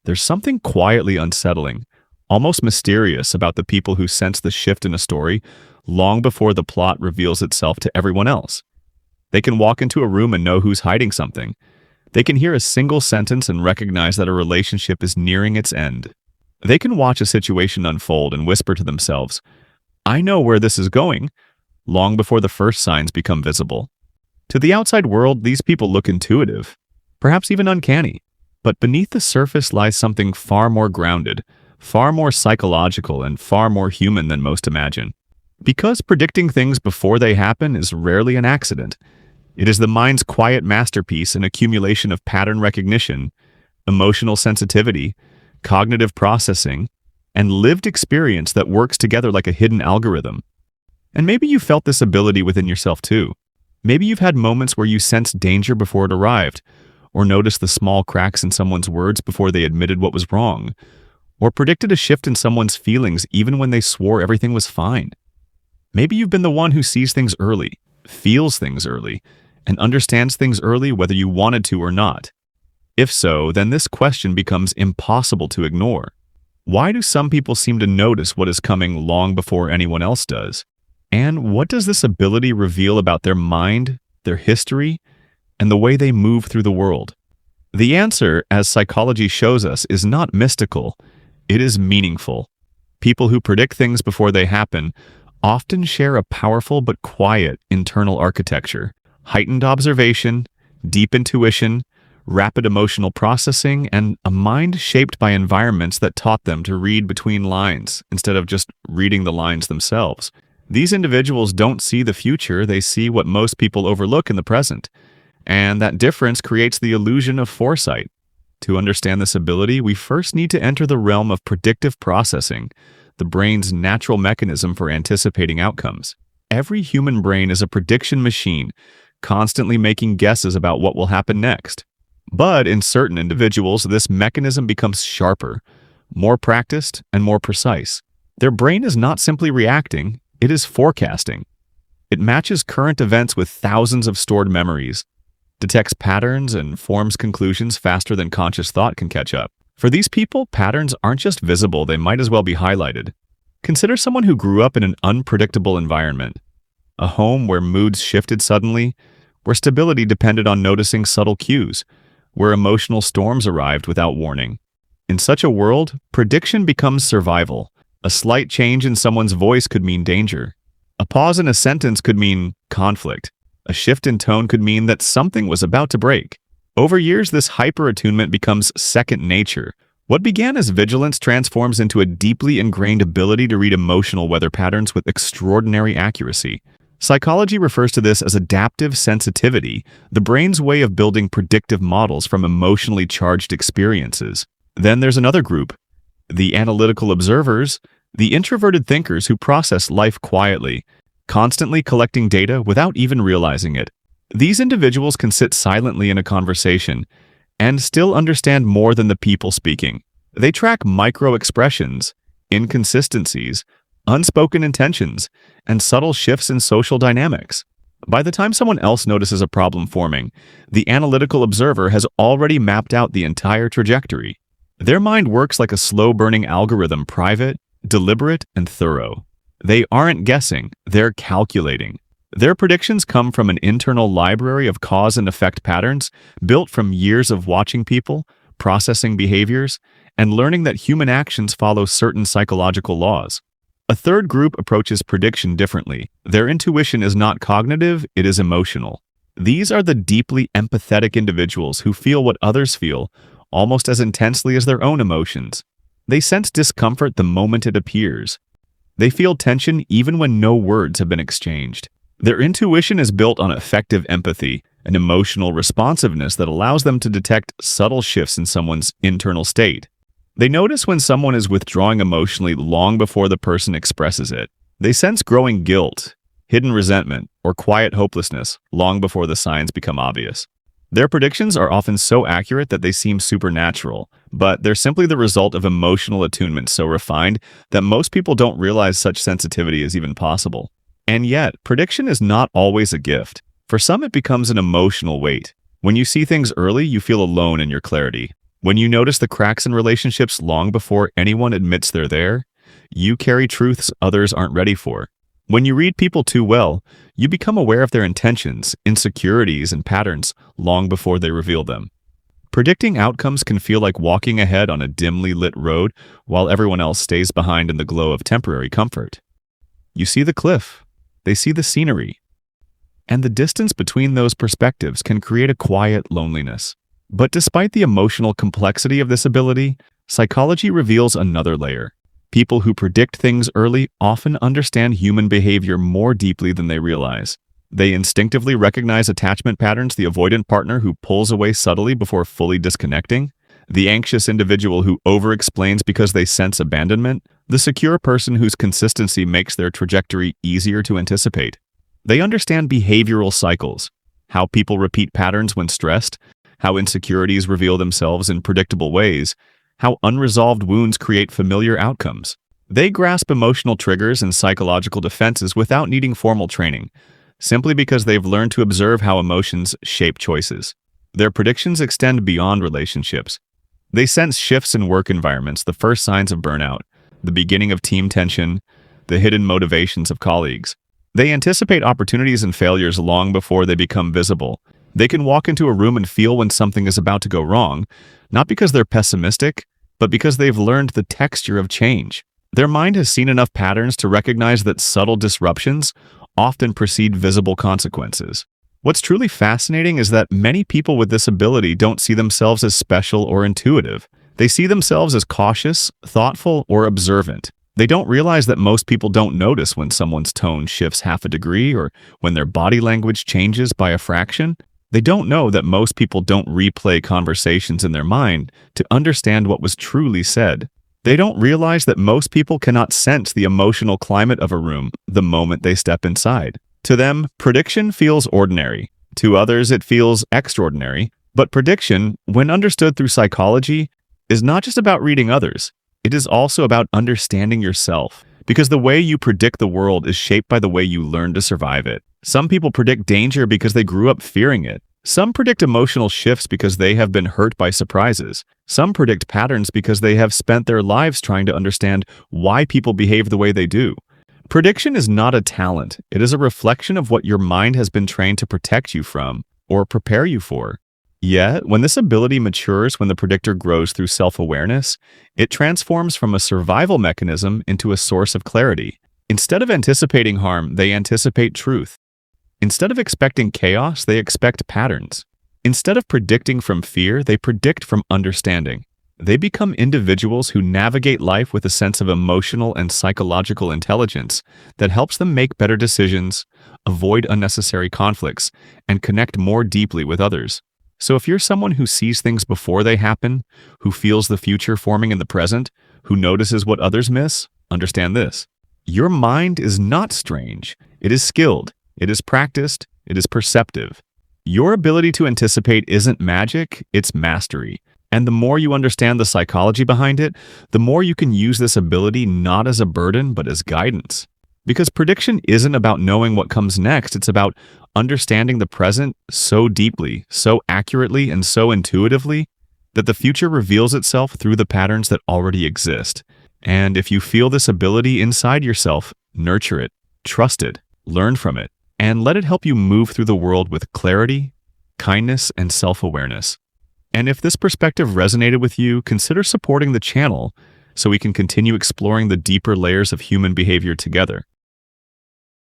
There's something quietly unsettling, almost mysterious about the people who sense the shift in a story long before the plot reveals itself to everyone else. They can walk into a room and know who's hiding something. They can hear a single sentence and recognize that a relationship is nearing its end. They can watch a situation unfold and whisper to themselves, "I know where this is going," long before the first signs become visible. To the outside world, these people look intuitive, perhaps even uncanny. But beneath the surface lies something far more grounded, far more psychological, and far more human than most imagine. Because predicting things before they happen is rarely an accident. It is the mind's quiet masterpiece, an accumulation of pattern recognition, emotional sensitivity, cognitive processing, and lived experience that works together like a hidden algorithm. And maybe you felt this ability within yourself too. Maybe you've had moments where you sensed danger before it arrived, or noticed the small cracks in someone's words before they admitted what was wrong, or predicted a shift in someone's feelings even when they swore everything was fine. Maybe you've been the one who sees things early, feels things early, and understands things early whether you wanted to or not. If so, then this question becomes impossible to ignore. Why do some people seem to notice what is coming long before anyone else does? And what does this ability reveal about their mind, their history, and the way they move through the world? The answer, as psychology shows us, is not mystical. It is meaningful. People who predict things before they happen often share a powerful but quiet internal architecture: heightened observation, deep intuition, rapid emotional processing, and a mind shaped by environments that taught them to read between lines instead of just reading the lines themselves. These individuals don't see the future, they see what most people overlook in the present. And that difference creates the illusion of foresight. To understand this ability, we first need to enter the realm of predictive processing, the brain's natural mechanism for anticipating outcomes. Every human brain is a prediction machine, constantly making guesses about what will happen next. But in certain individuals, this mechanism becomes sharper, more practiced, and more precise. Their brain is not simply reacting, it is forecasting. It matches current events with thousands of stored memories, detects patterns, and forms conclusions faster than conscious thought can catch up. For these people, patterns aren't just visible, they might as well be highlighted. Consider someone who grew up in an unpredictable environment. A home where moods shifted suddenly, where stability depended on noticing subtle cues, where emotional storms arrived without warning. In such a world, prediction becomes survival. A slight change in someone's voice could mean danger. A pause in a sentence could mean conflict. A shift in tone could mean that something was about to break. Over years, this hyper-attunement becomes second nature. What began as vigilance transforms into a deeply ingrained ability to read emotional weather patterns with extraordinary accuracy. Psychology refers to this as adaptive sensitivity, the brain's way of building predictive models from emotionally charged experiences. Then there's another group, the analytical observers, the introverted thinkers who process life quietly, constantly collecting data without even realizing it. These individuals can sit silently in a conversation and still understand more than the people speaking. They track micro-expressions, inconsistencies, unspoken intentions, and subtle shifts in social dynamics. By the time someone else notices a problem forming, the analytical observer has already mapped out the entire trajectory. Their mind works like a slow-burning algorithm, private, deliberate, and thorough. They aren't guessing, they're calculating. Their predictions come from an internal library of cause and effect patterns built from years of watching people, processing behaviors, and learning that human actions follow certain psychological laws. A third group approaches prediction differently. Their intuition is not cognitive, it is emotional. These are the deeply empathetic individuals who feel what others feel, almost as intensely as their own emotions. They sense discomfort the moment it appears. They feel tension even when no words have been exchanged. Their intuition is built on effective empathy, an emotional responsiveness that allows them to detect subtle shifts in someone's internal state. They notice when someone is withdrawing emotionally long before the person expresses it. They sense growing guilt, hidden resentment, or quiet hopelessness long before the signs become obvious. Their predictions are often so accurate that they seem supernatural, but they're simply the result of emotional attunement so refined that most people don't realize such sensitivity is even possible. And yet, prediction is not always a gift. For some, it becomes an emotional weight. When you see things early, you feel alone in your clarity. When you notice the cracks in relationships long before anyone admits they're there, you carry truths others aren't ready for. When you read people too well, you become aware of their intentions, insecurities, and patterns long before they reveal them. Predicting outcomes can feel like walking ahead on a dimly lit road while everyone else stays behind in the glow of temporary comfort. You see the cliff, they see the scenery, and the distance between those perspectives can create a quiet loneliness. But despite the emotional complexity of this ability, psychology reveals another layer. People who predict things early often understand human behavior more deeply than they realize. They instinctively recognize attachment patterns, the avoidant partner who pulls away subtly before fully disconnecting, the anxious individual who over-explains because they sense abandonment, the secure person whose consistency makes their trajectory easier to anticipate. They understand behavioral cycles, how people repeat patterns when stressed, how insecurities reveal themselves in predictable ways, how unresolved wounds create familiar outcomes. They grasp emotional triggers and psychological defenses without needing formal training, simply because they've learned to observe how emotions shape choices. Their predictions extend beyond relationships. They sense shifts in work environments, the first signs of burnout, the beginning of team tension, the hidden motivations of colleagues. They anticipate opportunities and failures long before they become visible. They can walk into a room and feel when something is about to go wrong, not because they're pessimistic, but because they've learned the texture of change. Their mind has seen enough patterns to recognize that subtle disruptions often precede visible consequences. What's truly fascinating is that many people with this ability don't see themselves as special or intuitive. They see themselves as cautious, thoughtful, or observant. They don't realize that most people don't notice when someone's tone shifts half a degree or when their body language changes by a fraction. They don't know that most people don't replay conversations in their mind to understand what was truly said. They don't realize that most people cannot sense the emotional climate of a room the moment they step inside. To them, prediction feels ordinary. To others, it feels extraordinary. But prediction, when understood through psychology, is not just about reading others. It is also about understanding yourself. Because the way you predict the world is shaped by the way you learn to survive it. Some people predict danger because they grew up fearing it. Some predict emotional shifts because they have been hurt by surprises. Some predict patterns because they have spent their lives trying to understand why people behave the way they do. Prediction is not a talent. It is a reflection of what your mind has been trained to protect you from or prepare you for. Yet, when this ability matures, when the predictor grows through self-awareness, it transforms from a survival mechanism into a source of clarity. Instead of anticipating harm, they anticipate truth. Instead of expecting chaos, they expect patterns. Instead of predicting from fear, they predict from understanding. They become individuals who navigate life with a sense of emotional and psychological intelligence that helps them make better decisions, avoid unnecessary conflicts, and connect more deeply with others. So if you're someone who sees things before they happen, who feels the future forming in the present, who notices what others miss, understand this. Your mind is not strange. It is skilled. It is practiced. It is perceptive. Your ability to anticipate isn't magic, it's mastery. And the more you understand the psychology behind it, the more you can use this ability not as a burden, but as guidance. Because prediction isn't about knowing what comes next, it's about understanding the present so deeply, so accurately, and so intuitively that the future reveals itself through the patterns that already exist. And if you feel this ability inside yourself, nurture it, trust it, learn from it, and let it help you move through the world with clarity, kindness, and self-awareness. And if this perspective resonated with you, consider supporting the channel so we can continue exploring the deeper layers of human behavior together.